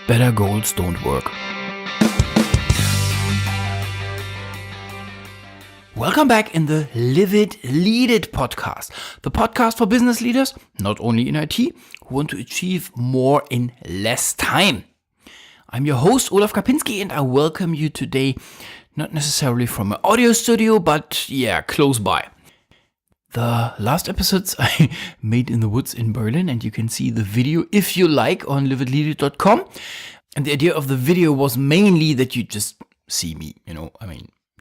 better goals don't work. Welcome back in the Live It, Lead It podcast. The podcast for business leaders, not only in IT, who want to achieve more in less time. I'm your host, Olaf Kapinski, and I welcome you today, not necessarily from an audio studio, but close by. The last episodes I made in the woods in Berlin, and you can see the video if you like on liveitleadit.com. And the idea of the video was mainly that you just see me,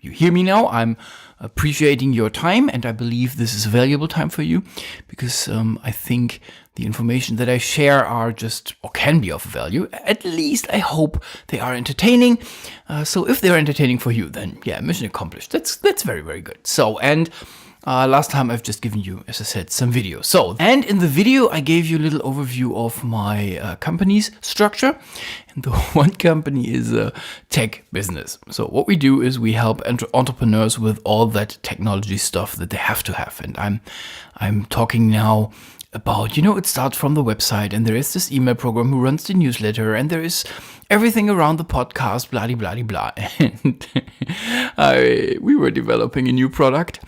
you hear me now. I'm appreciating your time, and I believe this is valuable time for you because I think the information that I share are just or can be of value. At least I hope they are entertaining. So if they're entertaining for you, then mission accomplished. That's very, very good. So, and last time I've just given you, as I said, some video. And in the video, I gave you a little overview of my company's structure. And the one company is a tech business. So what we do is we help entrepreneurs with all that technology stuff that they have to have. And I'm talking now about, it starts from the website, and there is this email program who runs the newsletter, and there is everything around the podcast, blah, blah, blah, blah. And we were developing a new product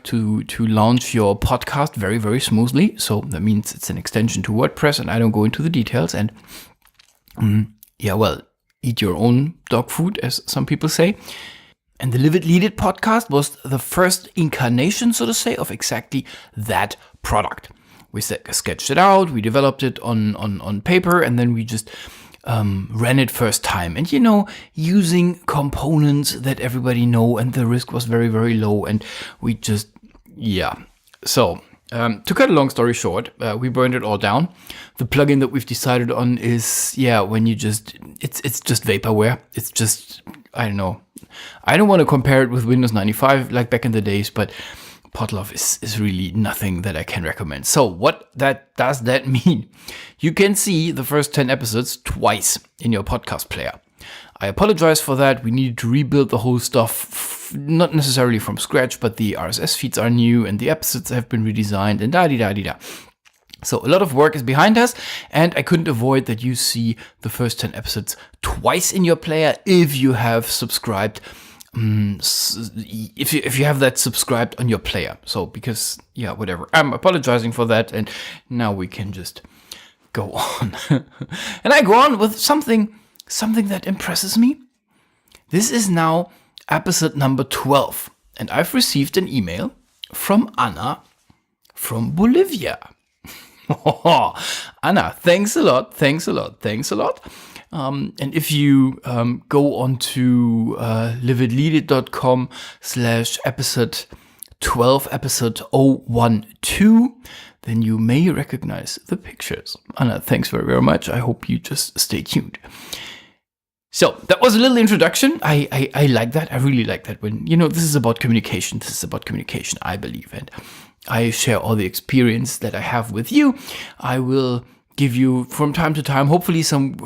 to launch your podcast very, very smoothly. So that means it's an extension to WordPress, and I don't go into the details. And eat your own dog food, as some people say. And the Live It, Lead It podcast was the first incarnation, so to say, of exactly that product. We sketched it out, we developed it on paper, and then we just ran it first time. And using components that everybody know, and the risk was very, very low. And we just, So to cut a long story short, we burned it all down. The plugin that we've decided on is, when you just, it's just vaporware. It's just, I don't know. I don't want to compare it with Windows 95 like back in the days, but Podlove is really nothing that I can recommend. So what does that mean? You can see the first 10 episodes twice in your podcast player. I apologize for that. We needed to rebuild the whole stuff, not necessarily from scratch, but the RSS feeds are new and the episodes have been redesigned and da-di-da-di-da. So a lot of work is behind us, and I couldn't avoid that you see the first 10 episodes twice in your player if you have subscribed. If you have that subscribed on your player. So because, whatever. I'm apologizing for that, and now we can just go on. And I go on with something that impresses me. This is now episode number 12, and I've received an email from Anna from Bolivia. Anna, thanks a lot. And if you go on to liveitleadit.com/episode 12, episode 012, then you may recognize the pictures. Anna, thanks very, very much. I hope you just stay tuned. So that was a little introduction. I like that. I really like that when, this is about communication. I believe. And I share all the experience that I have with you. I will give you from time to time, hopefully some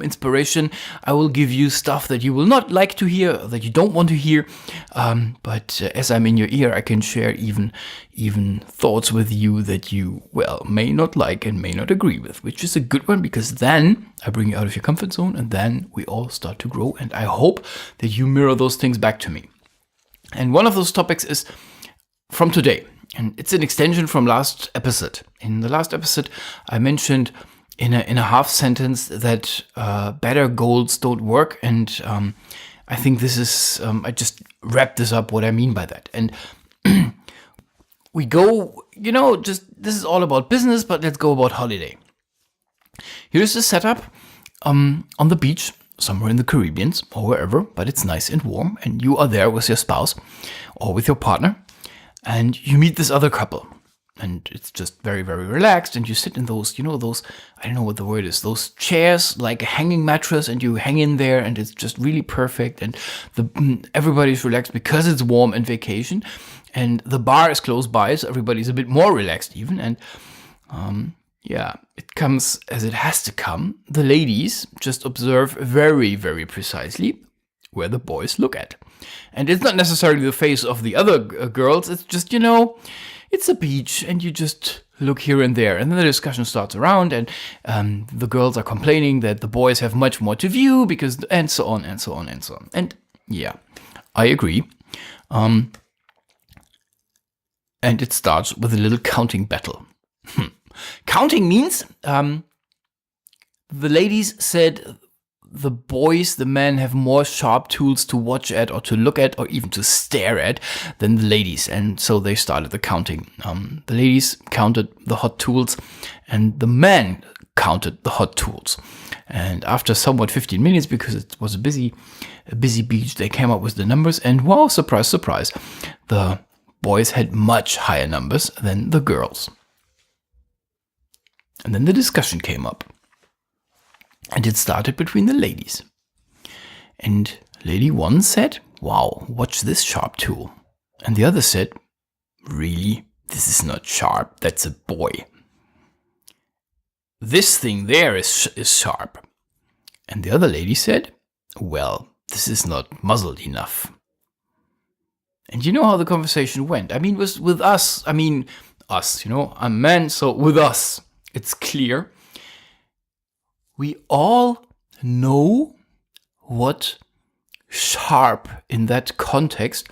inspiration. I will give you stuff that you will not like to hear, that you don't want to hear. But as I'm in your ear, I can share even thoughts with you that you, may not like and may not agree with, which is a good one, because then I bring you out of your comfort zone, and then we all start to grow. And I hope that you mirror those things back to me. And one of those topics is from today. And it's an extension from last episode. In the last episode, I mentioned in a half sentence that better goals don't work. And I think this is, I just wrapped this up, what I mean by that. And we go, this is all about business, but let's go about holiday. Here's the setup on the beach, somewhere in the Caribbean or wherever, but it's nice and warm. And you are there with your spouse or with your partner. And you meet this other couple, and it's just very, very relaxed. And you sit in those, those, I don't know what the word is, those chairs, like a hanging mattress, and you hang in there, and it's just really perfect. And everybody's relaxed because it's warm and vacation. And the bar is close by, so everybody's a bit more relaxed even. And it comes as it has to come. The ladies just observe very, very precisely where the boys look at. And it's not necessarily the face of the other girls. It's just, it's a beach, and you just look here and there. And then the discussion starts around, and the girls are complaining that the boys have much more to view, because, and so on, and so on, and so on. And yeah, I agree. And it starts with a little counting battle. Counting means the ladies said the boys, the men, have more sharp tools to watch at, or to look at, or even to stare at than the ladies. And so they started the counting. The ladies counted the hot tools, and the men counted the hot tools. And after somewhat 15 minutes, because it was a busy beach, they came up with the numbers. And wow, surprise, surprise, the boys had much higher numbers than the girls. And then the discussion came up. And it started between the ladies. And lady one said, wow, watch this sharp tool. And the other said, really? This is not sharp, that's a boy. This thing there is sharp. And the other lady said, well, this is not muzzled enough. And you know how the conversation went. I mean, with us, I'm men, so with us, it's clear. We all know what sharp in that context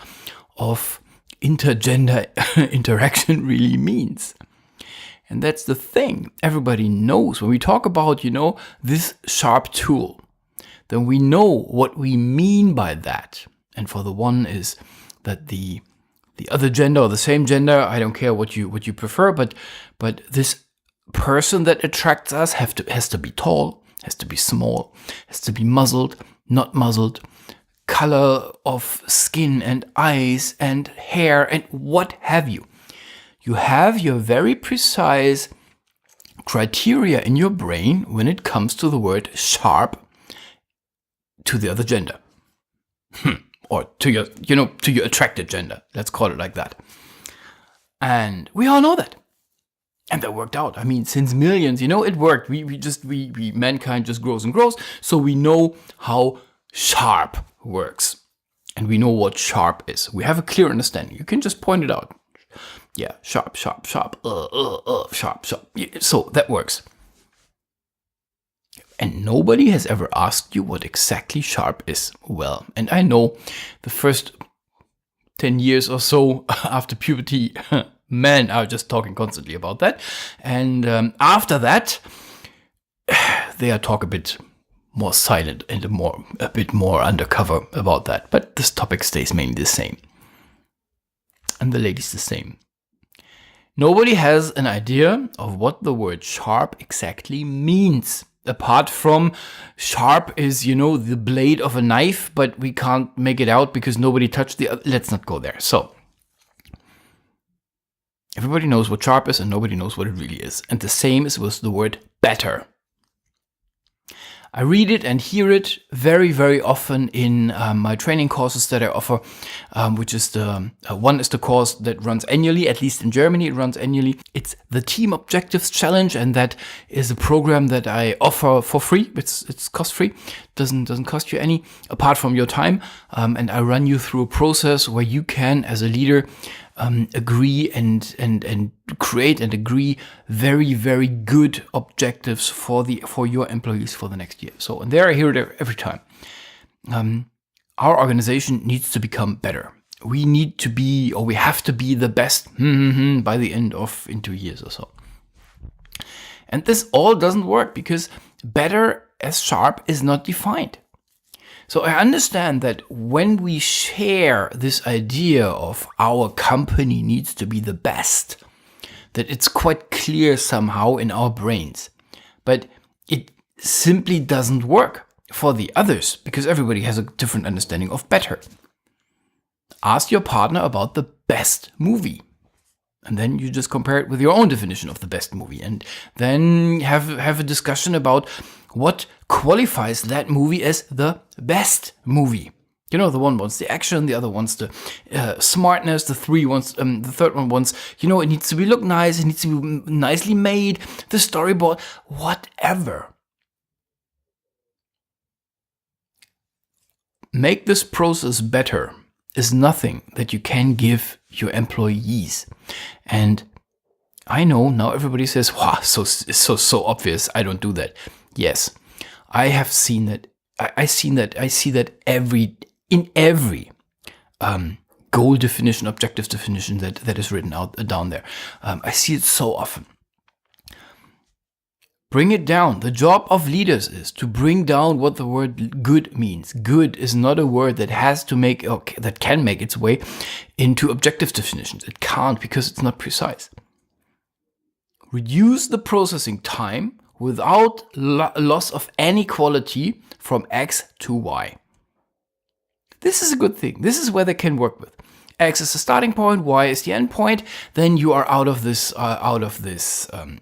of intergender interaction really means. And that's the thing. Everybody knows when we talk about, this sharp tool, then we know what we mean by that. And for the one is that the other gender or the same gender, I don't care what you prefer, but this person that attracts us has to be tall, has to be small, has to be muzzled, not muzzled, color of skin and eyes and hair and what have you. You have your very precise criteria in your brain when it comes to the word sharp to the other gender. Or to your attracted gender. Let's call it like that. And we all know that. And that worked out. I mean, since millions, it worked. We mankind just grows and grows. So we know how sharp works. And we know what sharp is. We have a clear understanding. You can just point it out. Yeah, sharp, sharp, sharp, sharp, sharp. So that works. And nobody has ever asked you what exactly sharp is. Well, and I know the first 10 years or so after puberty, men are just talking constantly about that. And after that, they talk a bit more silent and a bit more undercover about that. But this topic stays mainly the same. And the ladies the same. Nobody has an idea of what the word sharp exactly means. Apart from sharp is, the blade of a knife, but we can't make it out because nobody touched the other. Let's not go there. So, everybody knows what sharp is and nobody knows what it really is. And the same is with the word better. I read it and hear it very, very often in my training courses that I offer, which is one is the course that runs annually, at least in Germany, it runs annually. It's the Team Objectives Challenge, and that is a program that I offer for free. It's cost free, doesn't cost you any apart from your time, and I run you through a process where you can, as a leader, agree and create and agree very, very good objectives for your employees for the next year. So, and there I hear it every time. Our organization needs to become better. We need to be, or we have to be the best by the end of in 2 years or so. And this all doesn't work because better as sharp is not defined. So I understand that when we share this idea of our company needs to be the best, that it's quite clear somehow in our brains. But it simply doesn't work for the others because everybody has a different understanding of better. Ask your partner about the best movie. And then you just compare it with your own definition of the best movie. And then have a discussion about what qualifies that movie as the best movie. The one wants the action, the other wants the smartness, the third one wants, it needs to look nice, it needs to be nicely made, the storyboard, whatever. Make this process better is nothing that you can give your employees. And I know now everybody says, wow, so obvious. I don't do that. Yes, I have seen that. I see that in every goal definition, objective definition that is written out down there. I see it so often. Bring it down. The job of leaders is to bring down what the word good means. Good is not a word that that can make its way into objective definitions. It can't, because it's not precise. Reduce the processing time without loss of any quality from X to Y. This is a good thing. This is where they can work with. X is the starting point, Y is the end point. Then you are out of this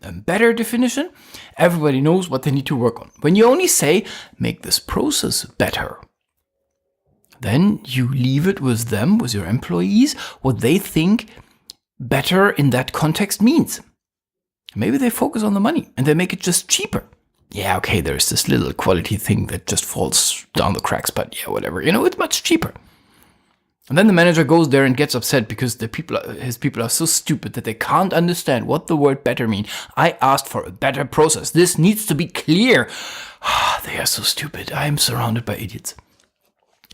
better definition. Everybody knows what they need to work on. When you only say, make this process better, then you leave it with them, with your employees, what they think better in that context means. Maybe they focus on the money and they make it just cheaper. Yeah, okay, there's this little quality thing that just falls down the cracks, but yeah, whatever. It's much cheaper. And then the manager goes there and gets upset because his people are so stupid that they can't understand what the word better means. I asked for a better process. This needs to be clear. They are so stupid. I am surrounded by idiots.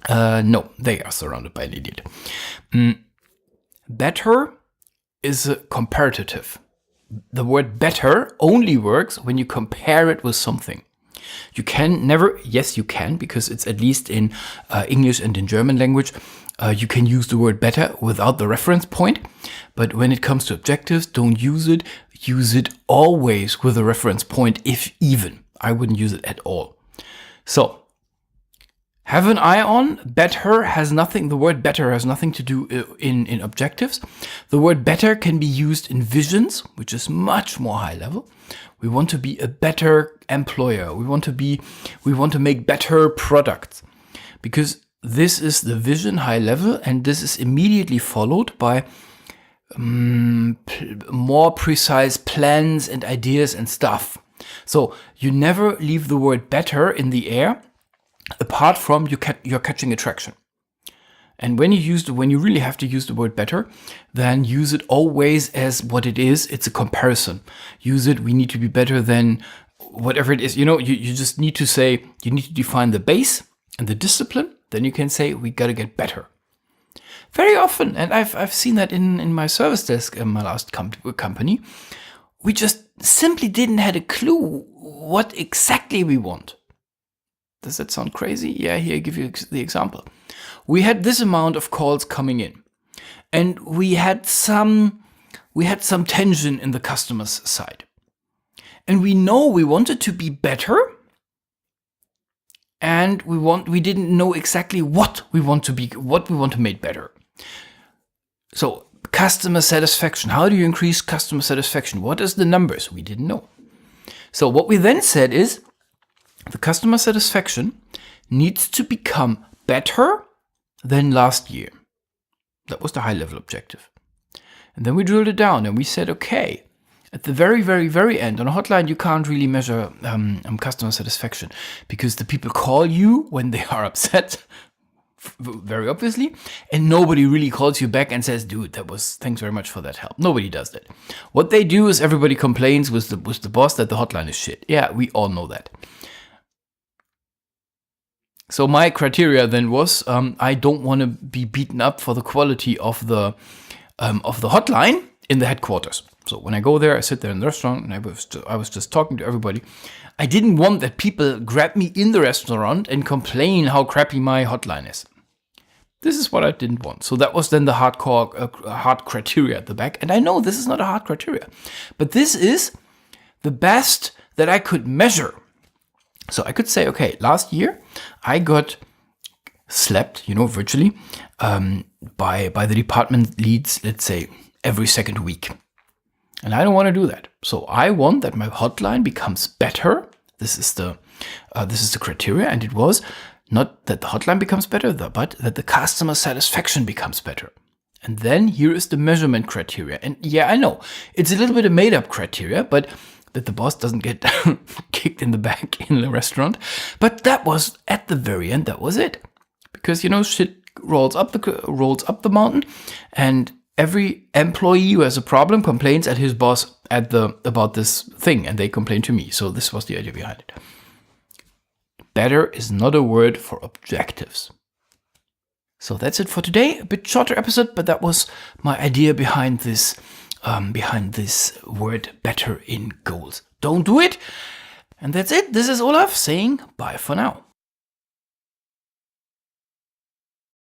No, they are surrounded by an idiot. Better is a comparative. The word better only works when you compare it with something. You can never, yes you can, because it's at least in English and in German language, you can use the word better without the reference point. But when it comes to objectives, don't use it. Use it always with a reference point, if even. I wouldn't use it at all. So, have an eye on, the word better has nothing to do in objectives. The word better can be used in visions, which is much more high level. We want to be a better employer. We want to make better products, because this is the vision, high level, and this is immediately followed by more precise plans and ideas and stuff. So you never leave the word better in the air, apart from you're catching attraction. And when you really have to use the word better, then use it always as what it is. It's a comparison. Use it, we need to be better than whatever it is. You just need to say, you need to define the base and the discipline. Then you can say, we got to get better. Very often, and I've seen that in my service desk in my last company, we just simply didn't have a clue what exactly we want. Does that sound crazy? Yeah, here I give you the example. We had this amount of calls coming in, and we had some tension in the customer's side. And we know we wanted to be better, and we didn't know exactly what we want to make better. So, customer satisfaction. How do you increase customer satisfaction? What is the numbers? We didn't know. So what we then said is, the customer satisfaction needs to become better than last year. That was the high level objective. And then we drilled it down and we said, okay, at the very, very, very end, on a hotline, you can't really measure customer satisfaction, because the people call you when they are upset, very obviously, and nobody really calls you back and says, dude, thanks very much for that help. Nobody does that. What they do is everybody complains with the boss that the hotline is shit. Yeah, we all know that. So my criteria then was, I don't want to be beaten up for the quality of the hotline in the headquarters. So when I go there, I sit there in the restaurant and I was just talking to everybody. I didn't want that people grab me in the restaurant and complain how crappy my hotline is. This is what I didn't want. So that was then the hard criteria at the back. And I know this is not a hard criteria, but this is the best that I could measure. So I could say, okay, last year I got slapped, virtually, by the department leads, let's say, every second week. And I don't want to do that. So I want that my hotline becomes better. This is the criteria, and it was not that the hotline becomes better, but that the customer satisfaction becomes better. And then here is the measurement criteria. And yeah, I know it's a little bit of made up criteria, but that the boss doesn't get kicked in the back in the restaurant. But that was at the very end. That was it, because shit rolls up the mountain, and every employee who has a problem complains at his boss about this thing, and they complain to me. So this was the idea behind it. Better is not a word for objectives. So that's it for today. A bit shorter episode, but that was my idea behind this word better in goals. Don't do it. And that's it. This is Olaf saying bye for now.